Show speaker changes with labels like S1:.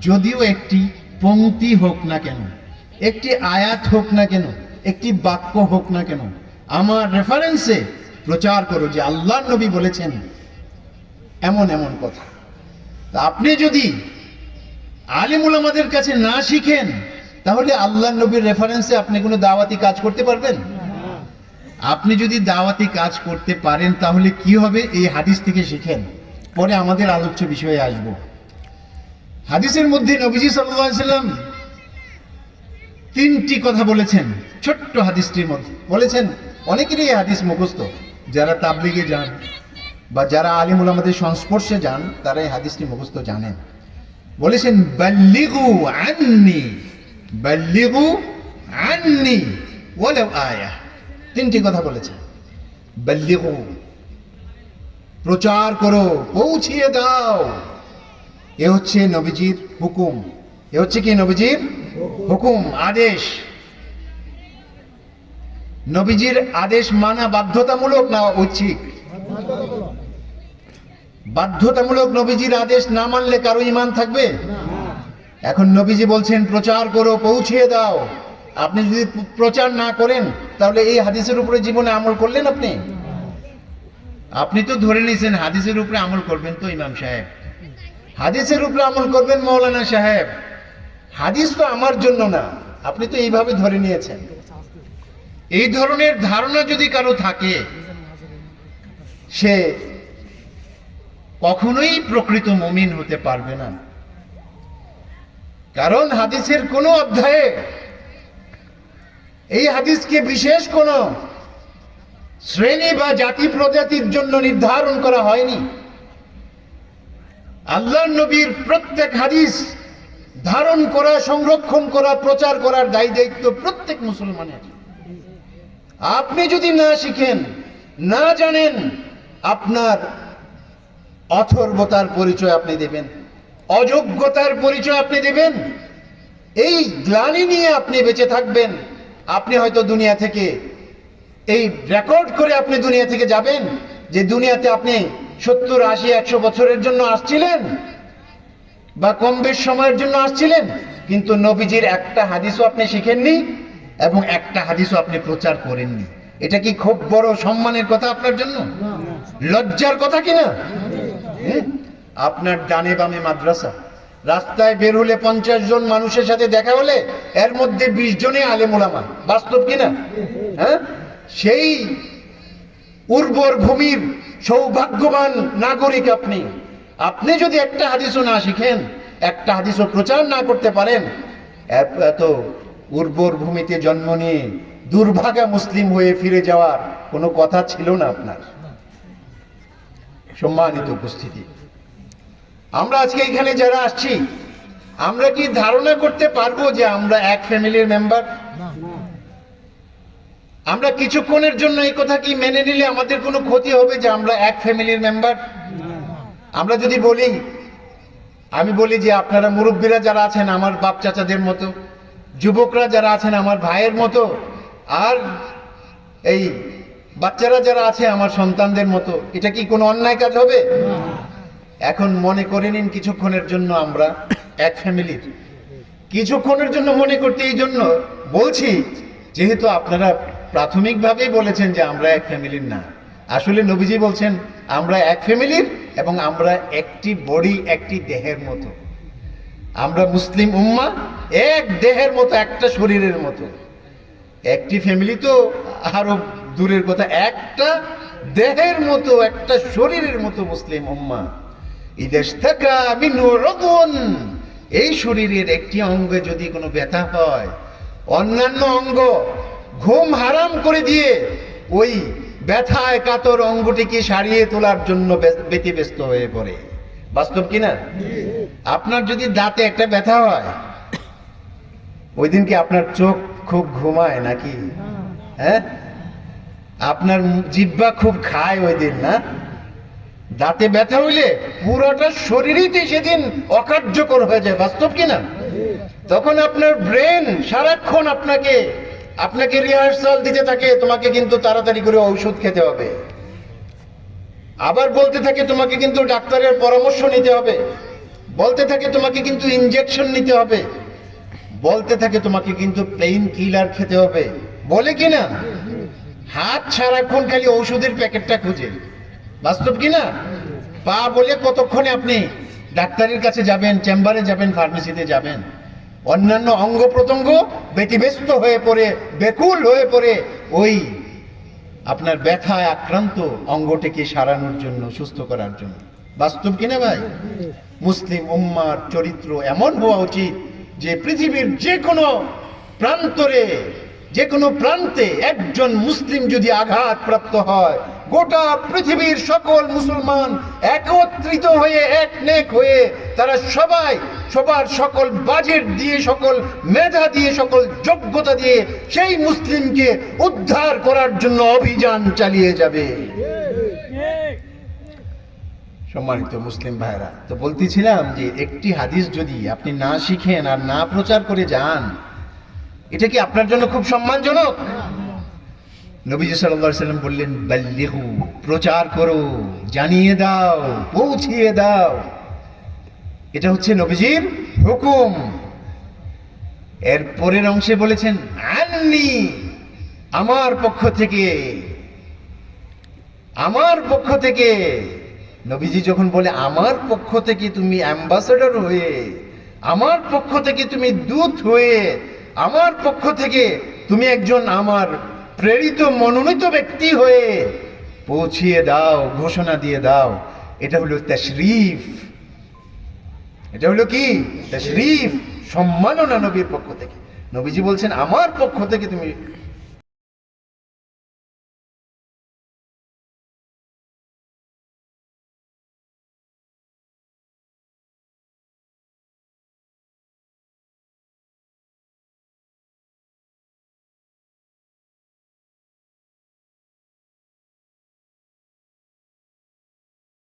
S1: যদিও একটি পংক্তি হোক না কেন, একটি আয়াত হোক না কেন, একটি বাক্য হোক না কেন, আমার রেফারেন্সে প্রচার করো যে আল্লাহর নবী বলেছেন এমন এমন কথা। আপনি যদি আলেম উলামাদের কাছে না শিখেন, তাহলে আল্লাহর নবীর রেফারেন্সে আপনি কোনো দাওয়াতি কাজ করতে পারবেন? আপনি যদি দাওয়াতি কাজ করতে পারেন তাহলে কি হবে? এই হাদিস থেকে শিখেন, পরে আমাদের আলোচ্য বিষয়ে আসব। হাদিসের মধ্যে নবীজি সাল্লাল্লাহু আলাইহি সাল্লাম তিনটি কথা বলেছেন। ছোট্ট হাদিসটির মধ্যে বলেছেন, অনেকেরই এই হাদিস মুখস্থ, যারা তাবলিগে যান বা যারা আলিম উলামাদের সংস্পর্শে যান তারা এই হাদিসটি মুখস্থ জানেন। বলেছেন বাল্লিগু আন্নি, বাল্লিগু আন্নি ওয়ালাউ আয়া। তিনটি কথা বলেছেন। বাল্লিগু, প্রচার করো, পৌঁছিয়ে দাও। এ হচ্ছে নবীজির হুকুম। এ হচ্ছে কি? নবীজির হুকুম, আদেশ। নবীজির আদেশ মানা বাধ্যতামূলক না ঐচ্ছিক? বাধ্যতামূলক। নবীজির আদেশ না মানলে কারো ঈমান থাকবে? এখন নবীজি বলছেন প্রচার করো, পৌঁছিয়ে দাও। আপনি যদি প্রচার না করেন তাহলে এই হাদিসের উপরে জীবনে আমল করলেন আপনি? আপনি তো ধরে নিয়েছেন হাদিসের উপরে আমল করবেন তো ইমাম সাহেব, হাদিসের উপরে আমল করবেন মৌলানা সাহেব, হাদিস তো আমার জন্য না, আপনি তো এইভাবে ধরে নিয়েছেন। এই ধরনের ধারণা যদি কারো থাকে, সে কখনোই প্রকৃত মুমিন হতে পারবে না। কারণ হাদিসের কোন অধ্যায়ে এই হাদিসকে বিশেষ কোন শ্রেণী বা জাতি প্রজাতির জন্য নির্ধারণ করা হয়নি। আল্লাহর নবীর প্রত্যেক হাদিস ধারণ করা, সংরক্ষণ করা, প্রচার করার দায়িত্ব প্রত্যেক মুসলমানের। আপনি যদি না শিখেন, না জানেন, আপনার অথর্বতার পরিচয় আপনি দেবেন, অযোগ্যতার পরিচয় আপনি দেবেন। এই গ্লানি নিয়ে আপনি বেঁচে থাকবেন। আপনি হয়তো দুনিয়া থেকে এই রেকর্ড করে আপনি দুনিয়া থেকে যাবেন যে দুনিয়াতে আপনি 70, 80, 100 বছরের জন্য আসছিলেন বা কম বেশ সময়ের জন্য আসছিলেন, কিন্তু নবীজির একটা হাদিসও আপনি শিখেননি এবং একটা হাদিসও আপনি প্রচার করেননি। এটা কি খুব বড় সম্মানের কথা আপনার জন্য? লজ্জার কথা কিনা? আপনার ডানে বামে মাদ্রাসা, রাস্তায় বের হলে 50 জন মানুষের সাথে দেখা হলে এর মধ্যে 20 জনই আলেম উলামা। বাস্তব কিনা? হ্যাঁ, সেই উর্বর ভূমির সৌভাগ্যবান নাগরিক আপনি। আপনি যদি একটা হাদিসও না শিখেন, একটা হাদিসও প্রচার না করতে পারেন, এত উর্বর ভূমিতে জন্ম নিয়ে দুর্ভাগা মুসলিম হয়ে ফিরে যাওয়ার কোনো কথা ছিল না আপনার। সম্মানিত উপস্থিতি, আমরা আজকে এখানে যারা আসছি, আমরা কি ধারণা করতে পারবো যে আমরা এক ফ্যামিলির মেম্বার? আমরা কিছুক্ষণের জন্য এই কথা কি মেনে নিলে আমাদের কোনো ক্ষতি হবে যে আমরা এক ফ্যামিলির মেম্বার? আমরা যদি বলি, আমি বলি যে আপনারা মুরব্বীরা যারা আছেন আমার বাপ চাচাদের মতো, যুবকরা যারা আছেন আমার ভাইয়ের মতো, আর এই বাচ্চারা যারা আছে আমার সন্তানদের মতো, এটা কি কোনো অন্যায় কাজ হবে? এখন মনে করে নিন কিছুক্ষণের জন্য আমরা এক ফ্যামিলির। কিছুক্ষণের জন্য মনে করতে এই জন্য বলছি, যেহেতু আপনারা প্রাথমিকভাবেই বলেছেন যে আমরা এক ফ্যামিলির না। আসলে নবীজি বলছেন আমরা এক ফ্যামিলির এবং আমরা একটি বডি, একটি দেহের মতো। আমরা মুসলিম উম্মাহ এক দেহের মতো, একটা শরীরের মতো। একটি ফ্যামিলি তো আরো দূরের কথা, একটা দেহের মতো, একটা শরীরের মতো মুসলিম উম্মাহ। ইদাশতাকা মিনহু উযুন, এই শরীরের একটি অঙ্গে যদি কোনো ব্যথা হয়, অন্যান্য অঙ্গ ঘুম হারাম করে দিয়ে ওই ব্যথায় কাতর অঙ্গটিকে সারিয়ে তোলার জন্য ব্যতিব্যস্ত হয়ে পড়ে। বাস্তব কিনা? আপনার যদি দাঁতে একটা ব্যথা হয়, ওই দিন কি আপনার চোখ খুব ঘুমায় নাকি? হ্যাঁ, আপনার জিহ্বা খুব খায় ওই দিন না? দাঁতে ব্যথা হইলে পুরোটা শরীরই সেদিন অকার্যকর হয়ে যায়। বাস্তব কিনা? তখন আপনার ব্রেন সারাক্ষণ আপনাকে রিহার্সাল দিতে থাকে, তোমাকে কিন্তু তাড়াতাড়ি করে ঔষধ খেতে হবে, আবার বলতে থাকে তোমাকে কিন্তু ডাক্তারের পরামর্শ নিতে হবে। বলতে থাকে তোমাকে কিন্তু ইনজেকশন নিতে হবে, বলতে থাকে তোমাকে কিন্তু পেইন কিলার খেতে হবে, বলে কিনা? হাত সারাক্ষণ খালি ঔষধের প্যাকেটটা খুঁজে, বাস্তব কিনা? পা বলে কতক্ষণে আপনি ডাক্তারের কাছে যাবেন, চেম্বারে যাবেন, ফার্মেসিতে যাবেন, অন্যান্য অঙ্গ প্রত্যঙ্গ ব্যতিব্যস্ত হয়ে পড়ে, বেকুল হয়ে পড়ে ওই আপনার ব্যথায় আক্রান্ত অঙ্গটিকে সারানোর জন্য, সুস্থ করার জন্য। বাস্তব কিনা ভাই? মুসলিম উম্মার চরিত্র এমন হওয়া উচিত যে পৃথিবীর যে কোনো প্রান্তরে, যে কোনো প্রান্তে একজন মুসলিম যদি আঘাতপ্রাপ্ত হয়, গোটা পৃথিবীর সকল মুসলমান একত্রিত হয়ে, একনেক হয়ে, তারা সবাই সবার সকল বাজেট দিয়ে, সকল মেধা দিয়ে, সকল যোগ্যতা দিয়ে সেই মুসলিমকে উদ্ধার করার জন্য অভিযান চালিয়ে যাবে। সম্মানিত মুসলিম ভাইরা, তো বলতেছিলাম যে একটি হাদিস যদি আপনি না শিখেন আর না প্রচার করে যান, এটা কি আপনার জন্য খুব সম্মানজনক? নবীজি সাল্লাল্লাহু আলাইহি সাল্লাম বললেন, বাল্লিগু, প্রচার করো, জানিয়ে দাও, পৌঁছিয়ে দাও। এটা হচ্ছে নবীজির হুকুম। এর পরের অংশে বলেছেন, আন্নি, আমার পক্ষ থেকে, আমার পক্ষ থেকে। নবীজি যখন বলে আমার পক্ষ থেকে, তুমি অ্যাম্বাসেডর হয়ে, আমার পক্ষ থেকে তুমি দূত হয়ে, আমার পক্ষ থেকে তুমি একজন আমার প্রেরিত মনোনীত ব্যক্তি হয়ে পৌঁছিয়ে দাও, ঘোষণা দিয়ে দাও। এটা হলো তাশরীফ। এটা হলো কি? তাশরীফ, সম্মাননা নবীর পক্ষ থেকে। নবীজি বলছেন আমার পক্ষ থেকে তুমি